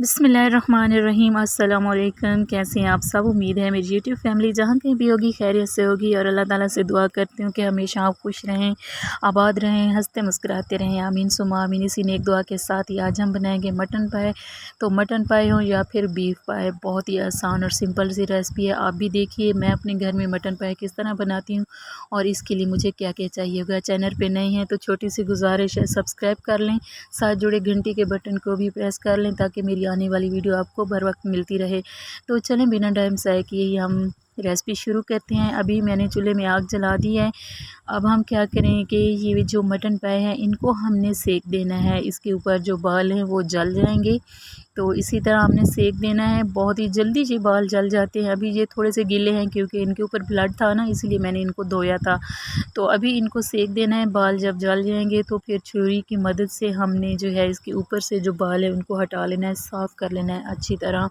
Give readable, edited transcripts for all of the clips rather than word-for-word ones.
बिस्मिल्लाहिर्रहमानिर्रहीम। अस्सलाम वालेकुम। कैसे हैं आप सब? उम्मीद है मेरी यूट्यूब फैमिली जहाँ कहीं भी होगी खैरियत से होगी और अल्लाह ताला से दुआ करती हूँ कि हमेशा आप खुश रहें, आबाद रहें, हंसते मुस्कुराते रहें। आमीन सुमा आमीन। इसी नेक दुआ के साथ ही आज हम बनाएंगे मटन पाए। तो मटन पाए हो या फिर बीफ पाए, बहुत ही आसान और सिंपल सी रेसिपी है। आप भी देखिए मैं अपने घर में मटन पाए किस तरह बनाती हूँ और इसके लिए मुझे क्या क्या चाहिए होगा। चैनल पर नए हैं तो छोटी सी गुजारिश है, सब्सक्राइब कर लें, साथ जुड़े घंटी के बटन को भी प्रेस कर लें ताकि मेरी आने वाली वीडियो आपको बर वक्त मिलती रहे। तो चलें बिना टाइम ज़ाया किए हम रेसिपी शुरू करते हैं। अभी मैंने चूल्हे में आग जला दी है। अब हम क्या करें कि ये जो मटन पाए हैं इनको हमने सेक देना है। इसके ऊपर जो बाल हैं वो जल जाएंगे, तो इसी तरह हमने सेक देना है। बहुत ही जल्दी से बाल जल जाते हैं। अभी ये थोड़े से गीले हैं क्योंकि इनके ऊपर ब्लड था ना, इसलिए मैंने इनको धोया था। तो अभी इनको सेक देना है। बाल जब जल जाएंगे तो फिर छुरी की मदद से हमने जो है इसके ऊपर से जो बाल है उनको हटा लेना है, साफ़ कर लेना है अच्छी तरह।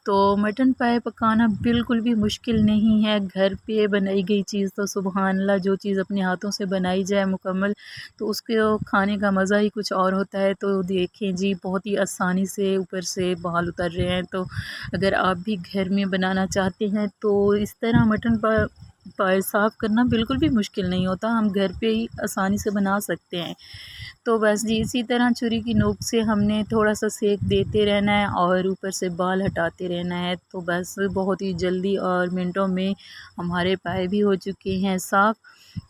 तो मटन पाए पकाना बिल्कुल भी मुश्किल नहीं है। घर पे बनाई गई चीज़ तो सुबहान अल्लाह, जो चीज़ अपने हाथों से बनाई जाए मुकम्मल तो उसके खाने का मज़ा ही कुछ और होता है। तो देखें जी, बहुत ही आसानी से ऊपर से बाल उतर रहे हैं। तो अगर आप भी घर में बनाना चाहते हैं तो इस तरह मटन पाए साफ़ करना बिल्कुल भी मुश्किल नहीं होता। हम घर पे ही आसानी से बना सकते हैं। तो बस जी इसी तरह छुरी की नोक से हमने थोड़ा सा सेक देते रहना है और ऊपर से बाल हटाते रहना है। तो बस बहुत ही जल्दी और मिनटों में हमारे पाए भी हो चुके हैं साफ़।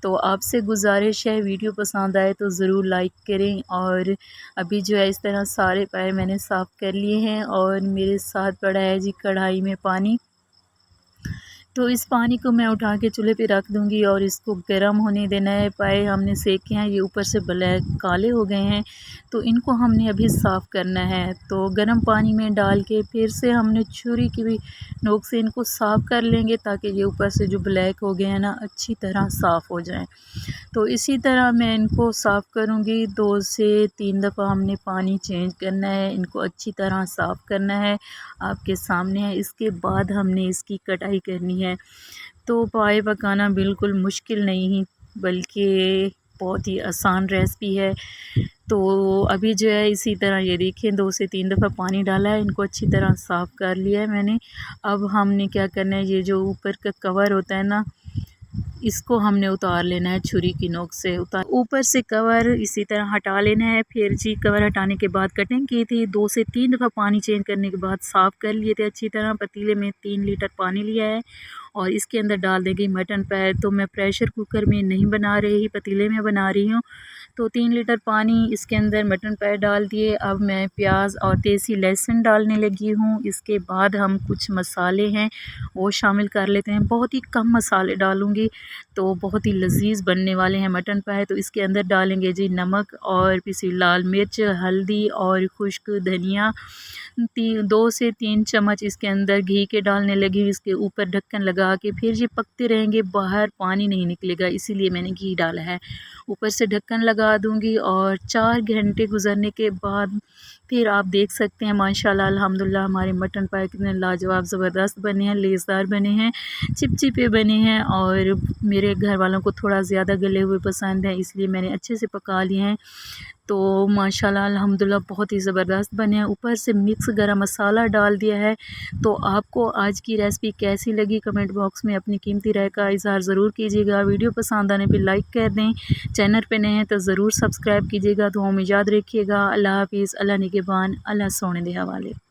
तो आपसे गुजारिश है, वीडियो पसंद आए तो ज़रूर लाइक करें। और अभी जो है इस तरह सारे पाए मैंने साफ़ कर लिए हैं और मेरे साथ पड़ा है जी कढ़ाई में पानी। तो इस पानी को मैं उठा के चूल्हे पे रख दूँगी और इसको गर्म होने देना है। पाए हमने सेके हैं, ये ऊपर से ब्लैक काले हो गए हैं, तो इनको हमने अभी साफ़ करना है। तो गर्म पानी में डाल के फिर से हमने छुरी की भी नोक से इनको साफ़ कर लेंगे ताकि ये ऊपर से जो ब्लैक हो गए हैं ना अच्छी तरह साफ़ हो जाएँ। तो इसी तरह मैं इनको साफ़ करूँगी। 2 से 3 दफ़ा हमने पानी चेंज करना है, इनको अच्छी तरह साफ़ करना है। आपके सामने है। इसके बाद हमने इसकी कटाई करनी है। तो पाए पकाना बिल्कुल मुश्किल नहीं बल्कि बहुत ही आसान रेसिपी है। तो अभी जो है इसी तरह ये देखिए 2 से 3 दफ़ा पानी डाला है, इनको अच्छी तरह साफ़ कर लिया है मैंने। अब हमने क्या करना है, ये जो ऊपर का कवर होता है ना, इसको हमने उतार लेना है छुरी की नोक से। ऊपर से कवर इसी तरह हटा लेना है। फिर जी कवर हटाने के बाद कटिंग की थी, 2 से 3 दफ़ा पानी चेंज करने के बाद साफ़ कर लिए थे अच्छी तरह। पतीले में 3 लीटर पानी लिया है और इसके अंदर डाल देंगे मटन पैर। तो मैं प्रेशर कुकर में नहीं बना रही, पतीले में बना रही हूँ। तो 3 लीटर पानी इसके अंदर मटन पैर डाल दिए। अब मैं प्याज और देसी लहसुन डालने लगी हूँ। इसके बाद हम कुछ मसाले हैं वो शामिल कर लेते हैं। बहुत ही कम मसाले डालूँगी तो बहुत ही लजीज बनने वाले हैं मटन पाए। तो इसके अंदर डालेंगे जी नमक और पिसी लाल मिर्च, हल्दी और खुश्क धनिया। 2 से 3 चम्मच इसके अंदर घी के डालने लगी। इसके ऊपर ढक्कन लगा के फिर ये पकते रहेंगे, बाहर पानी नहीं निकलेगा, इसीलिए मैंने घी डाला है। ऊपर से ढक्कन लगा दूंगी और 4 घंटे गुजरने के बाद फिर आप देख सकते हैं माशाल्लाह अल्हम्दुलिल्लाह हमारे मटन पाए कितने लाजवाब ज़बरदस्त बने हैं, लेज़दार बने हैं, चिपचिपे बने हैं। और मेरे घर वालों को थोड़ा ज़्यादा गले हुए पसंद है, इसलिए मैंने अच्छे से पका लिए हैं। तो माशाल्लाह अल्हम्दुलिल्लाह बहुत ही ज़बरदस्त बने हैं। ऊपर से मिक्स गरम मसाला डाल दिया है। तो आपको आज की रेसिपी कैसी लगी कमेंट बॉक्स में अपनी कीमती राय का इज़हार ज़रूर कीजिएगा। वीडियो पसंद आने पर लाइक कर दें, चैनल पे नए हैं तो ज़रूर सब्सक्राइब कीजिएगा। तो हमें याद रखिएगा। अल्लाह हाफिज़, अल्लाह निगहबान, अल्लाह सोने दे हवाले।